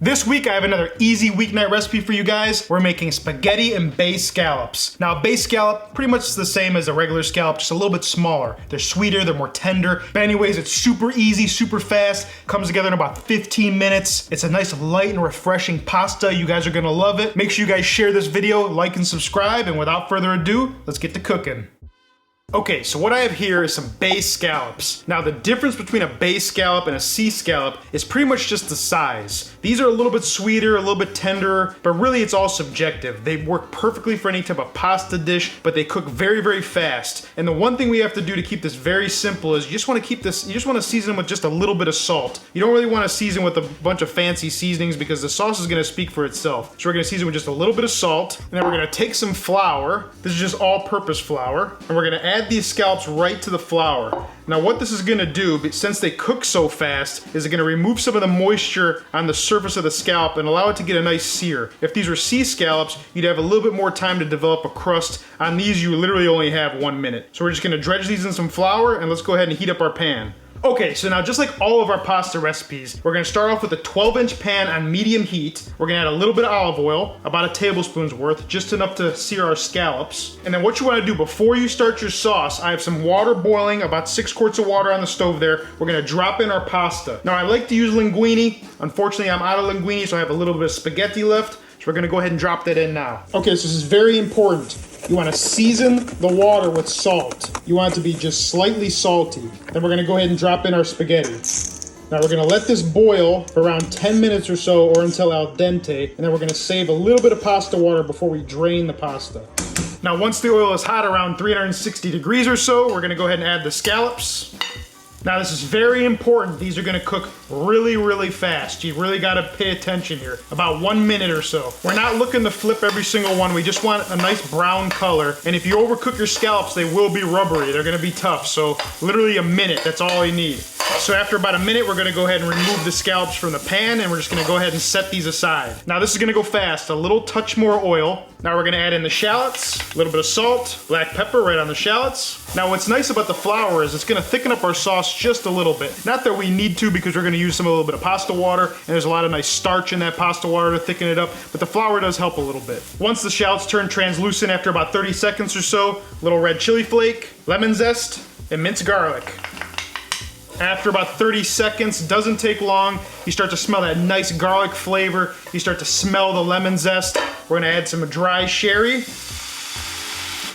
This week I have another easy weeknight recipe for you guys. We're making spaghetti and bay scallops. Now a bay scallop, pretty much the same as a regular scallop, just a little bit smaller. They're sweeter, they're more tender. But anyways, it's super easy, super fast. Comes together in about 15 minutes. It's a nice light and refreshing pasta. You guys are gonna love it. Make sure you guys share this video, like and subscribe, and without further ado, let's get to cooking. Okay, so what I have here is some bay scallops. Now the difference between a bay scallop and a sea scallop is pretty much just the size. These are a little bit sweeter, a little bit tenderer, but really it's all subjective. They work perfectly for any type of pasta dish, but they cook very, very fast. And the one thing we have to do to keep this very simple is you just want to season them with just a little bit of salt. You don't really want to season with a bunch of fancy seasonings because the sauce is going to speak for itself. So we're going to season with just a little bit of salt, and then we're going to take some flour. This is just all-purpose flour, and we're going to add these scallops right to the flour. Now what this is going to do, since they cook so fast, is going to remove some of the moisture on the surface of the scallop and allow it to get a nice sear. If these were sea scallops, you'd have a little bit more time to develop a crust. On these, you literally only have 1 minute. So we're just going to dredge these in some flour, and let's go ahead and heat up our pan. Okay, so now just like all of our pasta recipes, we're gonna start off with a 12-inch pan on medium heat. We're gonna add a little bit of olive oil, about a tablespoon's worth, just enough to sear our scallops. And then what you wanna do before you start your sauce, I have some water boiling, about 6 quarts of water on the stove there. We're gonna drop in our pasta. Now I like to use linguine. Unfortunately, I'm out of linguine, so I have a little bit of spaghetti left. So we're gonna go ahead and drop that in now. Okay, so this is very important. You want to season the water with salt. You want it to be just slightly salty. Then we're going to go ahead and drop in our spaghetti. Now we're going to let this boil for around 10 minutes or so, or until al dente, and then we're going to save a little bit of pasta water before we drain the pasta. Now once the oil is hot, around 360 degrees or so, we're going to go ahead and add the scallops. Now this is very important. These are gonna cook really, really fast. You really gotta pay attention here. About 1 minute or so. We're not looking to flip every single one. We just want a nice brown color. And if you overcook your scallops, they will be rubbery. They're gonna be tough. So literally a minute, that's all you need. So after about a minute, we're gonna go ahead and remove the scallops from the pan, and we're just gonna go ahead and set these aside. Now this is gonna go fast. A little touch more oil. Now we're gonna add in the shallots, a little bit of salt, black pepper right on the shallots. Now what's nice about the flour is it's gonna thicken up our sauce just a little bit. Not that we need to, because we're gonna use some a little bit of pasta water, and there's a lot of nice starch in that pasta water to thicken it up, but the flour does help a little bit. Once the shallots turn translucent after about 30 seconds or so, a little red chili flake, lemon zest, and minced garlic. After about 30 seconds, doesn't take long, you start to smell that nice garlic flavor. You start to smell the lemon zest. We're gonna add some dry sherry.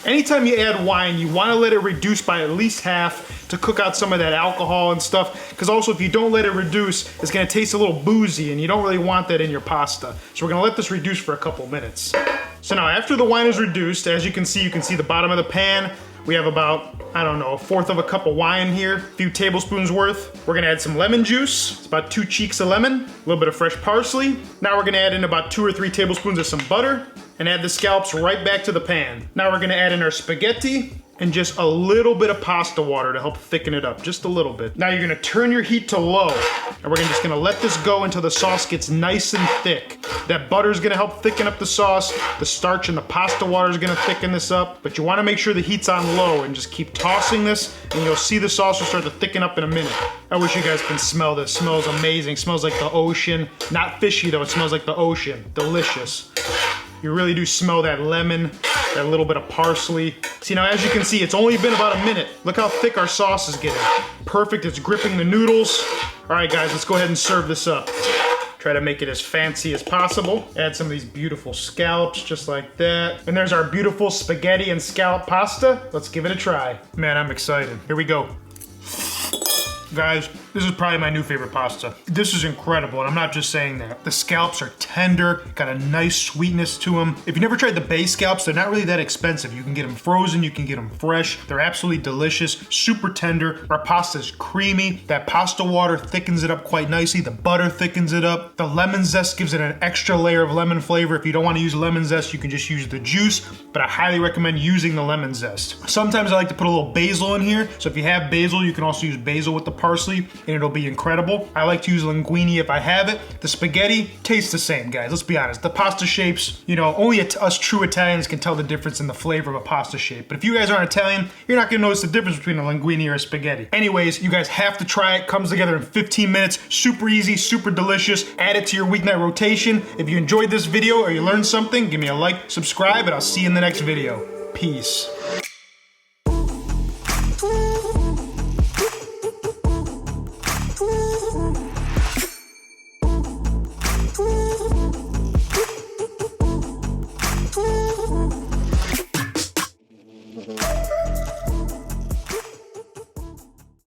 Anytime you add wine, you wanna let it reduce by at least half to cook out some of that alcohol and stuff, because also if you don't let it reduce, it's gonna taste a little boozy, and you don't really want that in your pasta. So we're gonna let this reduce for a couple minutes. So now after the wine is reduced, as you can see the bottom of the pan. We have about, I don't know, 1/4 of a cup of wine here, a few tablespoons worth. We're gonna add some lemon juice. It's about 2 cheeks of lemon, a little bit of fresh parsley. Now we're gonna add in about 2 or 3 tablespoons of some butter and add the scallops right back to the pan. Now we're gonna add in our spaghetti and just a little bit of pasta water to help thicken it up, just a little bit. Now you're gonna turn your heat to low, and we're just gonna let this go until the sauce gets nice and thick. That butter's gonna help thicken up the sauce, the starch and the pasta water is gonna thicken this up, but you wanna make sure the heat's on low and just keep tossing this, and you'll see the sauce will start to thicken up in a minute. I wish you guys can smell this. It smells amazing, it smells like the ocean. Not fishy though, it smells like the ocean. Delicious. You really do smell that lemon, that little bit of parsley. See, now as you can see, it's only been about a minute. Look how thick our sauce is getting. Perfect, it's gripping the noodles. All right guys, let's go ahead and serve this up. Try to make it as fancy as possible. Add some of these beautiful scallops just like that. And there's our beautiful spaghetti and scallop pasta. Let's give it a try. Man, I'm excited. Here we go. Guys, this is probably my new favorite pasta. This is incredible, and I'm not just saying that. The scallops are tender, got a nice sweetness to them. If you've never tried the bay scallops, they're not really that expensive. You can get them frozen, you can get them fresh. They're absolutely delicious, super tender. Our pasta is creamy. That pasta water thickens it up quite nicely. The butter thickens it up. The lemon zest gives it an extra layer of lemon flavor. If you don't want to use lemon zest, you can just use the juice, but I highly recommend using the lemon zest. Sometimes I like to put a little basil in here, so if you have basil, you can also use basil with the parsley. and it'll be incredible. I like to use linguine if I have it. The spaghetti tastes the same, guys. Let's be honest. The pasta shapes, you know, only us true Italians can tell the difference in the flavor of a pasta shape. But if you guys aren't Italian, you're not gonna notice the difference between a linguine or a spaghetti. Anyways, you guys have to try it. Comes together in 15 minutes. Super easy, super delicious. Add it to your weeknight rotation. If you enjoyed this video or you learned something, give me a like, subscribe, and I'll see you in the next video. Peace.